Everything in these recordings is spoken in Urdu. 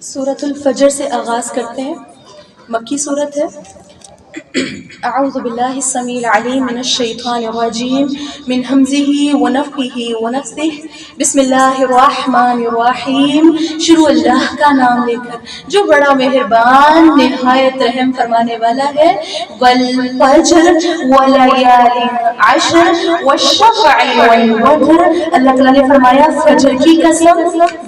سورۃ الفجر سے آغاز کرتے ہیں. مکی صورت ہے. اعوذ باللہ السمیع العلیم من الشیطان الرجیم من ہمزہ ونفخہ ونفثہ. بسم اللہ الرحمن الرحیم. شروع اللہ کا نام لے کر جو بڑا مہربان نہایت رحم فرمانے والا ہے. والفجر ولیال عشر والشفع والوتر. اللہ تعالیٰ نے فرمایا فجر کی قسم,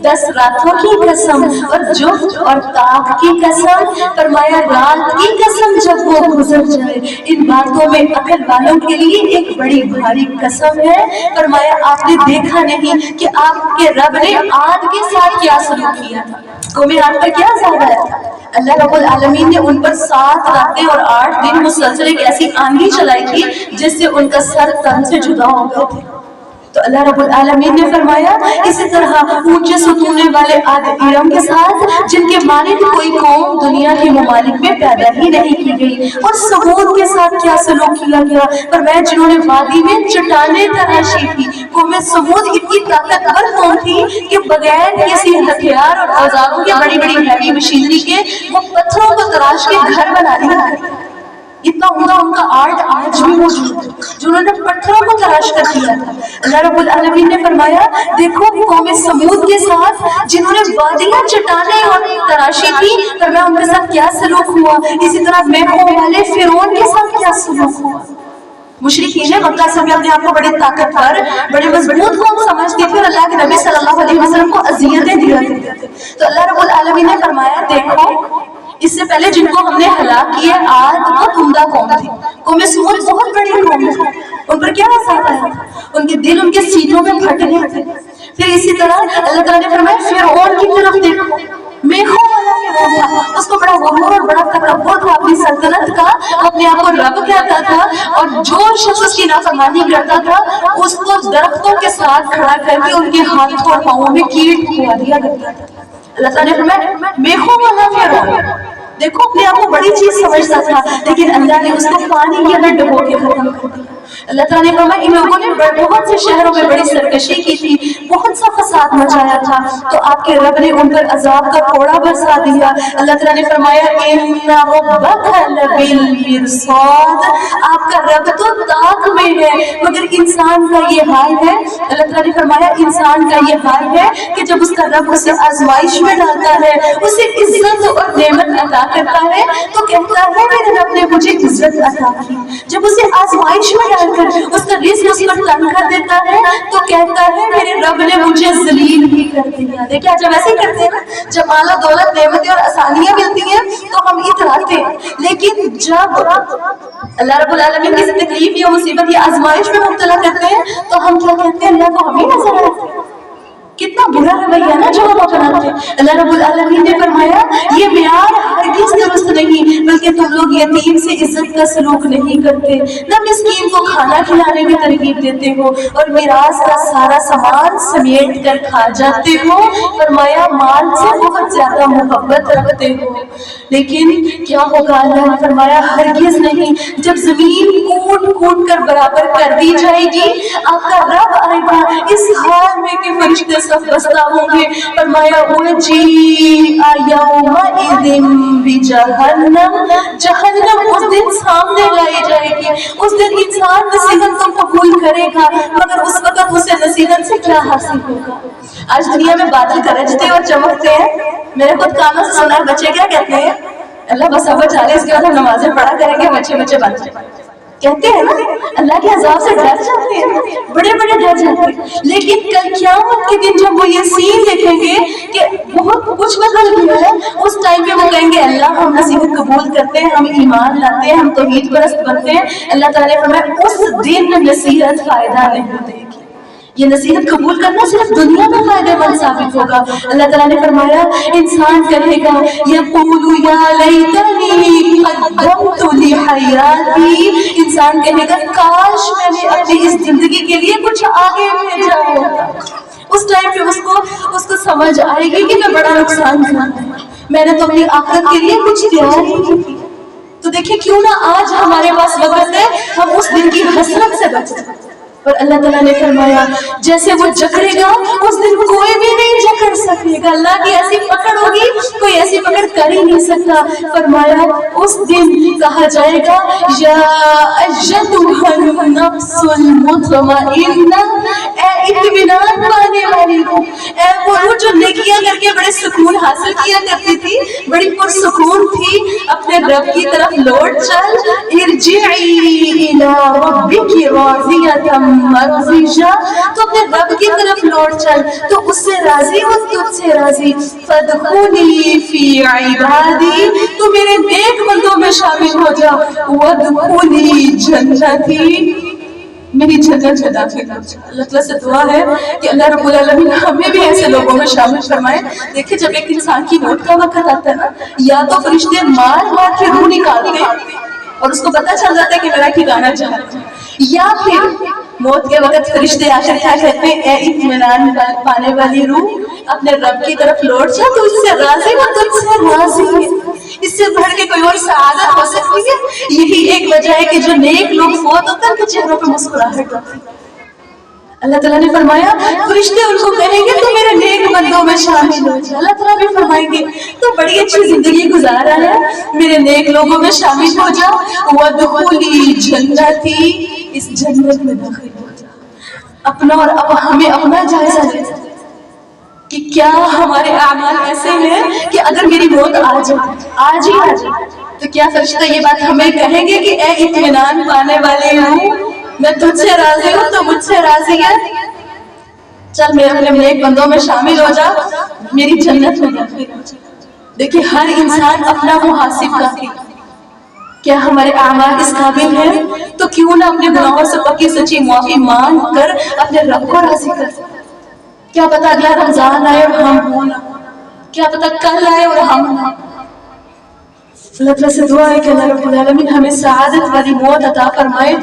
10 راتوں کی قسم, اور جفت اور طاق کی قسم. فرمایا رات کی قسم جب وہ گزر جائے. ان باتوں میں عقل والوں کے لیے ایک بڑی بھاری قسم ہے. فرمایا آپ نے دیکھا نہیں کہ آپ کے رب نے عاد کے ساتھ کیا سلوک کیا تھا. قوم عاد پر کیا عذاب آیا تھا. اللہ رب العالمین نے ان پر 7 راتیں اور 8 دن مسلسل ایک ایسی آندھی چلائی تھی جس سے ان کا سر تن سے جدا ہو گئے تھے. تو اللہ رب العالمین نے فرمایا اسی طرح اونچے ستونے والے عاد ارم کے ساتھ جن کے مانند کوئی قوم دنیا کے ممالک میں پیدا ہی نہیں کی گئی. اور ثمود کے ساتھ کیا سلوک کیا گیا. فرمایا جنہوں نے وادی میں چٹانیں تراشی تھی. قوم ثمود اتنی طاقتور قوم تھی کہ بغیر کسی ہتھیار اور اوزاروں کے بڑی بڑی ہیوی مشینری کے وہ پتھروں کو تراش کے گھر بنا لیا. اتنا عمدہ ان کا آرٹ آج بھی موجود ہے جنہوں نے پتھروں کو تراش کر دیا تھا. اللہ رب العالمین نے فرمایا دیکھو قوم ثمود کے ساتھ جنہوں نے وادیاں چٹانیں اور تراشی تھی, فرمایا ان کے ساتھ کیا سلوک ہوا. اسی طرح میخوں والے فرعون کے ساتھ کیا سلوک ہوا. مشرکین مکہ سب اپنے آپ کو بڑے طاقتور بڑے مضبوط قوم سمجھتے تھے اور اللہ کے نبی صلی اللہ علیہ وسلم کو اذیتیں دیا کرتے تھے. تو اللہ رب العالمین نے فرمایا دیکھو اس سے پہلے جن کو ہم نے ہلاک کیا آج بہت عمدہ قوم تھی. قوم ثمود بہت بڑی قوم تھی. ان پر کیا اثر آیا تھا. ان کے دل ان کے سینوں میں پھٹ گئے تھے. پھر اسی طرح اللہ تعالیٰ نے فرمایا فرعون کی طرف دیکھو, میخوں والا فرعون تھا. اس کو بڑا غرور اور بڑا تکبر تھا اپنی سلطنت کا. اپنے آپ کو رب کہتا تھا اور جو شخص اس کی نافرمانی کرتا تھا اس کو درختوں کے ساتھ کھڑا کر کے ان کے ہاتھوں اور پاؤں میں کیٹ کھوا دیا کرتا تھا. اللہ تعالیٰ نے فرمایا میخوں والا فرعون دیکھو اپنے آپ کو بڑی چیز سمجھتا تھا لیکن اللہ نے اس کو پانی کے اندر ڈبو کے ختم کر دیا. اللہ تعالیٰ نے فرمایا ان لوگوں نے بہت سے شہروں میں بڑی سرکشی کی تھی, بہت سا فساد مچایا تھا, تو آپ کے رب نے ان پر عذاب کا کوڑا برسا دیا. اللہ تعالیٰ نے فرمایا ان ربک لبالمرصاد, آپ کا رب تو طاق میں ہے مگر انسان کا یہ حال ہے. اللہ تعالیٰ نے فرمایا انسان کا یہ حال ہے کہ جب اس کا رب اسے آزمائش میں ڈالتا ہے, اسے عزت اور نعمت عطا کرتا ہے تو کہتا ہے میرے رب نے مجھے عزت عطا کی. جب اسے آزمائش میں ڈال کر اس کا رزق اس پر تنگ کر دیتا ہے تو کہتا ہے میرے رب نے مجھے ذلیل بھی کر دیا. دیکھیں جب ایسے کرتے ہیں نا, جب مال و دولت نعمتیں اور آسانیاں ملتی ہیں تو ہم اتراتے ہیں, لیکن جب اللہ رب العالمین کسی تکلیف یا مصیبت یا آزمائش میں مبتلا کرتے ہیں تو ہم کیا کہتے ہیں اللہ کو ہمیں نظر آتے ہیں. کتنا برا رویہ نا جو ہم اپناتے ہیں. اللہ رب العالمین نے فرمایا یہ معیار ہرگز درست نہیں بلکہ تم لوگ یتیم سے عزت کا سلوک نہیں کرتے, نہ مسکین کو کھانا کھلانے کی ترغیب دیتے ہو اور میراث کا سارا سامان سمیٹ کر کھا جاتے ہو. فرمایا مال سے بہت زیادہ محبت رکھتے ہو. لیکن کیا ہوگا, اللہ نے فرمایا ہرگز نہیں. جب زمین کوٹ کوٹ کر برابر کر دی جائے گی آپ کا رب آئے گا اس حال میں کہ فرشتے سب بستہ ہوں گے. فرمایا وَجِیءَ یَوْمَئِذٍ بِجَہَنَّمَ, جہنم اس دن سامنے لائی جائے گی. اس دن انسان نصیحت تو قبول کرے گا مگر اس وقت اسے نصیحت سے کیا حاصل ہوگا. آج دنیا میں بادل گرجتے اور چمکتے ہیں. میرے خود کانوں سے سنا بچے کیا کہتے ہیں, اللہ بس اب چاہے اس کے بعد ہم نمازیں پڑھا کریں گے, بچے بچے بن جائیں. کہتے ہیں نا اللہ کے عذاب سے ڈر جاتے ہیں, بڑے بڑے ڈر جاتے ہیں. لیکن کل قیامت کے دن جب وہ یہ سین دیکھیں گے کہ بہت کچھ بدل گیا ہے, اس ٹائم پہ وہ کہیں گے اللہ ہم نصیحت قبول کرتے ہیں, ہم ایمان لاتے ہیں, ہم توحید پرست بنتے ہیں. اللہ تعالیٰ نے فرمایا اس دن نصیحت فائدہ نہیں دے گی. یہ نصیحت قبول کرنا صرف دنیا میں فائدہ مند ثابت ہوگا. اللہ تعالیٰ نے فرمایا انسان کہے گا یقول یا لیتنی قدمت لحیاتی, انسان کہے گا کاش میں نے اپنی اس زندگی کے لیے کچھ آگے بھیجا ہوتا. اس ٹائم پہ اس کو سمجھ آئے گی کہ میں بڑا نقصان کرتا ہوں, میں نے تو اپنی آخرت کے لیے کچھ تیار ہی نہیں کی. تو دیکھیں کیوں نہ آج ہمارے پاس وقت ہے ہم اس دن کی حسرت سے بچ سکیں. اور اللہ تعالیٰ نے فرمایا جیسے وہ جکڑے گا اس دن کوئی بھی نہیں جکڑ سکے گا، اللہ کی ایسی پکڑ ہوگی کوئی ایسی پکڑ کر ہی نہیں سکتا۔ فرمایا اس دن کہا جائے گا یا ایتھا النفس المطمئنہ، اے اطمینان پانے والی روح، اے وہ روح جو نیکیاں کر کے بڑے سکون حاصل کیا کرتی تھی، بڑی پرسکون تھی، اپنے رب کی طرف لوٹ چل، ارجعی الی ربک راضیۃ مرضیہ، تو اپنے رب کی طرف لوٹ چل تو اس سے راضی ہو، تجھ سے راضی، فادخلی فی عبادی، تو میرے نیک بندوں میں شامل ہو جا، وادخلی جنتی، میری جنت میں داخل ہو جا۔ اللہ تعالیٰ سے دعا ہے کہ اللہ رب العالمین ہمیں بھی ایسے لوگوں میں شامل فرمائے۔ دیکھیں جب ایک انسان کی موت کا وقت آتا ہے نا، یا تو فرشتے مار مار کے روح نکالتے ہیں اور اس کو پتہ چل جاتا ہے کہ میرا ٹھکانہ جہنم ہے، یا پھر موت کے وقت فرشتے آ کر کیا کہتے ہیں، اے اطمینان پانے والی روح اپنے رب کی طرف لوٹ جا، تو اس سے راضی ہو، تجھ سے راضی ہے۔ اس سے بڑھ کے کوئی اور سعادت ہو سکتی ہے؟ یہی ایک وجہ ہے کہ جو نیک لوگ فوت ہوتے ہیں ان کے چہروں پہ مسکراہٹ ہوتی ہے۔ اللہ تعالیٰ نے فرمایا فرشتے ان کو کہیں گے تو میرے نیک بندوں میں شامل ہو جائے۔ اللہ تعالیٰ بھی فرمائیں گے تو بڑی اچھی زندگی گزار رہا ہے، میرے نیک لوگوں میں شامل ہو جا، وادخلی جنتی، اس جنت میں داخل ہو جا۔ اپنا اور اب ہمیں اپنا جائزہ لینا کہ کیا ہمارے اعمال ایسے ہیں کہ اگر میری موت آ جائے، آج ہی آ جائے، تو کیا فرشتہ یہ بات ہمیں کہیں گے کہ اے اطمینان پانے والے ہوں، میں تجھ سے راضی ہوں تو مجھ سے راضی ہے، چل میں اپنے نیک بندوں میں شامل ہو جا، میری جنت میں داخل ہو جا۔ دیکھیں ہر انسان اپنا محاسب کرتی، کیا ہمارے اعمال اس قابل ہیں؟ تو کیوں نہ اپنے گناہوں سے پکی سچی معافی مانگ کر اپنے رب کو راضی کر سکتے۔ کیا پتہ اگلا رمضان آئے اور ہم ہوں نہ، کیا پتہ کل آئے اور ہم نہ۔ اللہ تعالیٰ سے دعا ہے کہ اللہ رب العالمین ہمیں سعادت والی موت عطا فرمائے۔